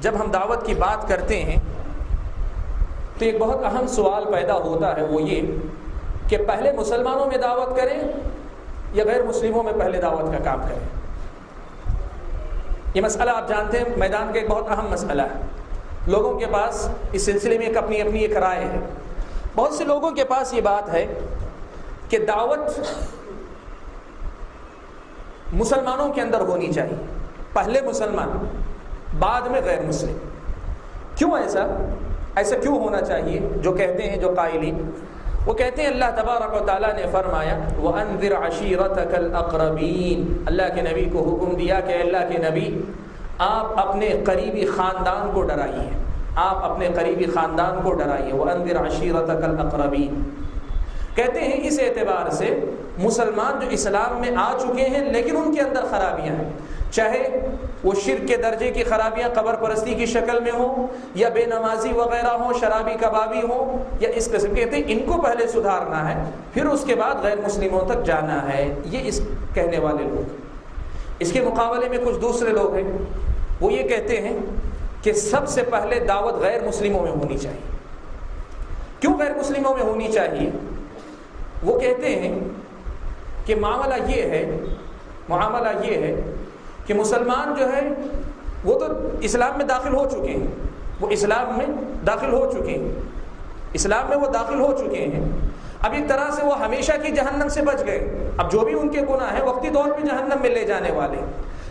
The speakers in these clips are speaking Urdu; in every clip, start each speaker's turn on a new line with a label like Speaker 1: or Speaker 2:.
Speaker 1: جب ہم دعوت کی بات کرتے ہیں تو ایک بہت اہم سوال پیدا ہوتا ہے، وہ یہ کہ پہلے مسلمانوں میں دعوت کریں یا غیر مسلموں میں پہلے دعوت کا کام کریں۔ یہ مسئلہ آپ جانتے ہیں میدان کا ایک بہت اہم مسئلہ ہے۔ لوگوں کے پاس اس سلسلے میں اپنی اپنی ایک رائے ہے۔ بہت سے لوگوں کے پاس یہ بات ہے کہ دعوت مسلمانوں کے اندر ہونی چاہیے، پہلے مسلمان بعد میں غیر مسلم۔ کیوں ایسا کیوں ہونا چاہیے؟ جو کہتے ہیں، جو قائلین، وہ کہتے ہیں اللہ تبارک و تعالیٰ نے فرمایا وَأَنذِرْ عَشِيرَتَكَ الْأَقْرَبِينَ، اللہ کے نبی کو حکم دیا کہ اللہ کے نبی آپ اپنے قریبی خاندان کو ڈرائیے، آپ اپنے قریبی خاندان کو ڈرائیے۔ وَأَنذِرْ عَشِيرَتَكَ الْأَقْرَبِينَ کہتے ہیں اس اعتبار سے مسلمان جو اسلام میں آ چکے ہیں لیکن ان کے اندر خرابیاں ہیں، چاہے وہ شرک کے درجے کی خرابیاں قبر پرستی کی شکل میں ہوں، یا بے نمازی وغیرہ ہوں، شرابی کبابی ہوں، یا اس قسم کے، کہتے ہیں ان کو پہلے سدھارنا ہے، پھر اس کے بعد غیر مسلموں تک جانا ہے۔ یہ اس کہنے والے لوگ۔ اس کے مقابلے میں کچھ دوسرے لوگ ہیں، وہ یہ کہتے ہیں کہ سب سے پہلے دعوت غیر مسلموں میں ہونی چاہیے۔ کیوں غیر مسلموں میں ہونی چاہیے؟ وہ کہتے ہیں کہ معاملہ یہ ہے کہ مسلمان جو ہے وہ تو اسلام میں داخل ہو چکے ہیں، اسلام میں وہ داخل ہو چکے ہیں۔ اب ایک طرح سے وہ ہمیشہ کی جہنم سے بچ گئے۔ اب جو بھی ان کے گناہ ہیں وقتی طور پہ جہنم میں لے جانے والے،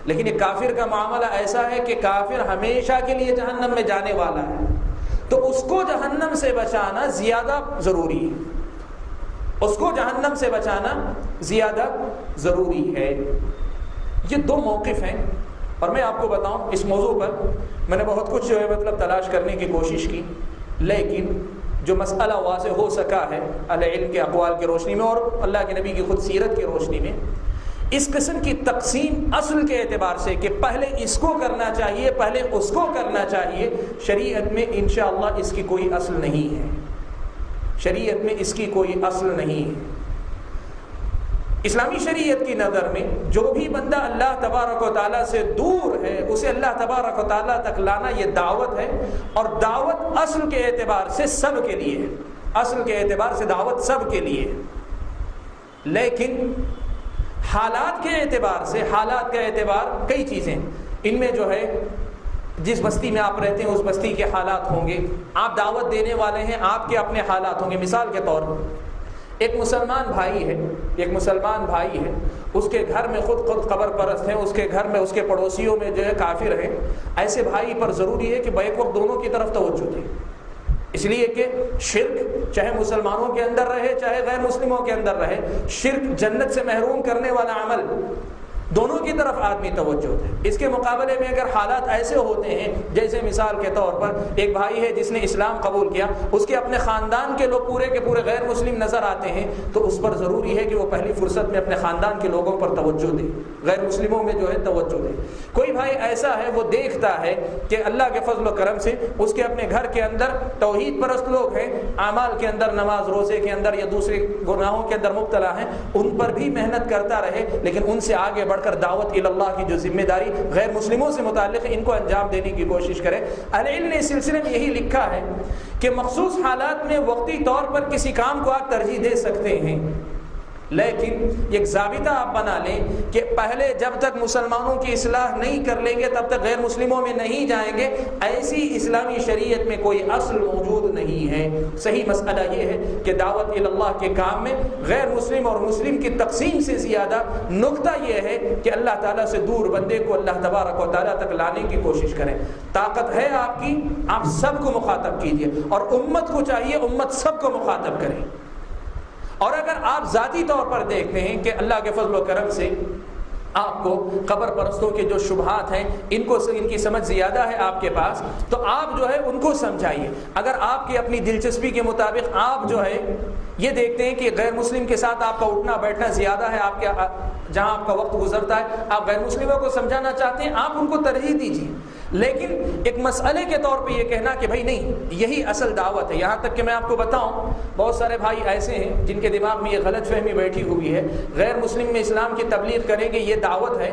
Speaker 1: لیکن ایک کافر کا معاملہ ایسا ہے کہ کافر ہمیشہ کے لیے جہنم میں جانے والا ہے، تو اس کو جہنم سے بچانا زیادہ ضروری ہے، یہ دو موقف ہیں۔ اور میں آپ کو بتاؤں اس موضوع پر میں نے بہت کچھ جو ہے تلاش کرنے کی کوشش کی، لیکن جو مسئلہ واضح ہو سکا ہے اہل علم کے اقوال کی روشنی میں اور اللہ کے نبی کی خود سیرت کی روشنی میں، اس قسم کی تقسیم اصل کے اعتبار سے کہ پہلے اس کو کرنا چاہیے پہلے اس کو کرنا چاہیے، شریعت میں انشاءاللہ اس کی کوئی اصل نہیں ہے، اسلامی شریعت کی نظر میں جو بھی بندہ اللہ تبارک و تعالیٰ سے دور ہے اسے اللہ تبارک و تعالیٰ تک لانا یہ دعوت ہے، اور دعوت اصل کے اعتبار سے سب کے لیے ہے، اصل کے اعتبار سے دعوت سب کے لیے ہے۔ لیکن حالات کے اعتبار کئی چیزیں، ان میں جو ہے جس بستی میں آپ رہتے ہیں اس بستی کے حالات ہوں گے، آپ دعوت دینے والے ہیں آپ کے اپنے حالات ہوں گے۔ مثال کے طور پر ایک مسلمان بھائی ہے، اس کے گھر میں خود قبر پرست ہیں، اس کے گھر میں اس کے پڑوسیوں میں جو ہے کافر ہیں، ایسے بھائی پر ضروری ہے کہ بیک وقت دونوں کی طرف توجہ دیں، اس لیے کہ شرک چاہے مسلمانوں کے اندر رہے چاہے غیر مسلموں کے اندر رہے، شرک جنت سے محروم کرنے والا عمل، دونوں کی طرف آدمی توجہ دے۔ اس کے مقابلے میں اگر حالات ایسے ہوتے ہیں جیسے مثال کے طور پر ایک بھائی ہے جس نے اسلام قبول کیا، اس کے اپنے خاندان کے لوگ پورے کے پورے غیر مسلم نظر آتے ہیں، تو اس پر ضروری ہے کہ وہ پہلی فرصت میں اپنے خاندان کے لوگوں پر توجہ دے، غیر مسلموں میں جو ہے توجہ دے۔ کوئی بھائی ایسا ہے وہ دیکھتا ہے کہ اللہ کے فضل و کرم سے اس کے اپنے گھر کے اندر توحید پرست لوگ ہیں، اعمال کے اندر نماز روزے کے اندر یا دوسرے گناہوں کے اندر مبتلا ہیں، ان پر بھی محنت کرتا رہے، لیکن ان سے آگے بڑھ کر دعوت اللہ کی جو ذمہ داری غیر مسلموں سے متعلق ہے ان کو انجام دینے کی کوشش کرے۔ اہل علم نے اس سلسلے میں یہی لکھا ہے کہ مخصوص حالات میں وقتی طور پر کسی کام کو آپ ترجیح دے سکتے ہیں، لیکن ایک ضابطہ آپ بنا لیں کہ پہلے جب تک مسلمانوں کی اصلاح نہیں کر لیں گے تب تک غیر مسلموں میں نہیں جائیں گے، ایسی اسلامی شریعت میں کوئی اصل موجود نہیں ہے۔ صحیح مسئلہ یہ ہے کہ دعوت اللہ کے کام میں غیر مسلم اور مسلم کی تقسیم سے زیادہ نقطہ یہ ہے کہ اللہ تعالیٰ سے دور بندے کو اللہ تبارک و تعالیٰ تک لانے کی کوشش کریں۔ طاقت ہے آپ کی، آپ سب کو مخاطب کیجئے، اور امت کو چاہیے امت سب کو مخاطب کرے۔ اور اگر آپ ذاتی طور پر دیکھتے ہیں کہ اللہ کے فضل و کرم سے آپ کو قبر پرستوں کے جو شبہات ہیں ان کی سمجھ زیادہ ہے آپ کے پاس، تو آپ جو ہے ان کو سمجھائیے۔ اگر آپ کی اپنی دلچسپی کے مطابق آپ جو ہے یہ دیکھتے ہیں کہ غیر مسلم کے ساتھ آپ کا اٹھنا بیٹھنا زیادہ ہے، آپ کے جہاں آپ کا وقت گزرتا ہے، آپ غیر مسلموں کو سمجھانا چاہتے ہیں، آپ ان کو ترجیح دیجیے۔ لیکن ایک مسئلے کے طور پہ یہ کہنا کہ بھائی نہیں یہی اصل دعوت ہے، یہاں تک کہ میں آپ کو بتاؤں بہت سارے بھائی ایسے ہیں جن کے دماغ میں یہ غلط فہمی بیٹھی ہوئی ہے، غیر مسلم میں اسلام کی تبلیغ کریں گے یہ دعوت ہے،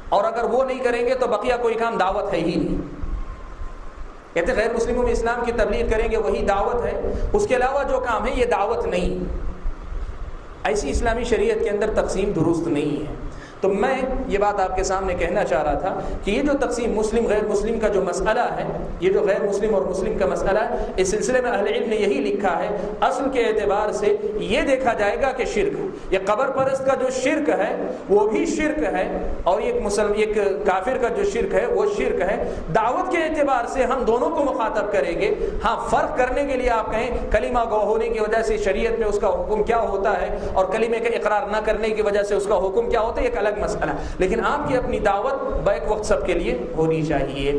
Speaker 1: اور اگر وہ نہیں کریں گے تو بقیہ کوئی کام دعوت ہے ہی نہیں۔ کہتے غیر مسلموں میں اسلام کی تبلیغ کریں گے وہی دعوت ہے، اس کے علاوہ جو کام ہے یہ دعوت نہیں۔ ایسی اسلامی شریعت کے اندر تقسیم درست نہیں ہے۔ تو میں یہ بات آپ کے سامنے کہنا چاہ رہا تھا کہ یہ جو تقسیم مسلم غیر مسلم کا جو مسئلہ ہے، یہ جو غیر مسلم اور مسلم کا مسئلہ ہے، اس سلسلے میں اہل علم نے یہی لکھا ہے، اصل کے اعتبار سے یہ دیکھا جائے گا کہ شرک، یہ قبر پرست کا جو شرک ہے وہ بھی شرک ہے، اور ایک کافر کا جو شرک ہے وہ شرک ہے۔ دعوت کے اعتبار سے ہم دونوں کو مخاطب کریں گے۔ ہاں، فرق کرنے کے لیے آپ کہیں کلمہ گو ہونے کی وجہ سے شریعت میں اس کا حکم کیا ہوتا ہے اور کلمے کا اقرار نہ کرنے کی وجہ سے اس کا حکم کیا ہوتا ہے، ایک الگ مسئلہ، لیکن آپ کی اپنی دعوت بیک وقت سب کے لیے ہونی چاہیے۔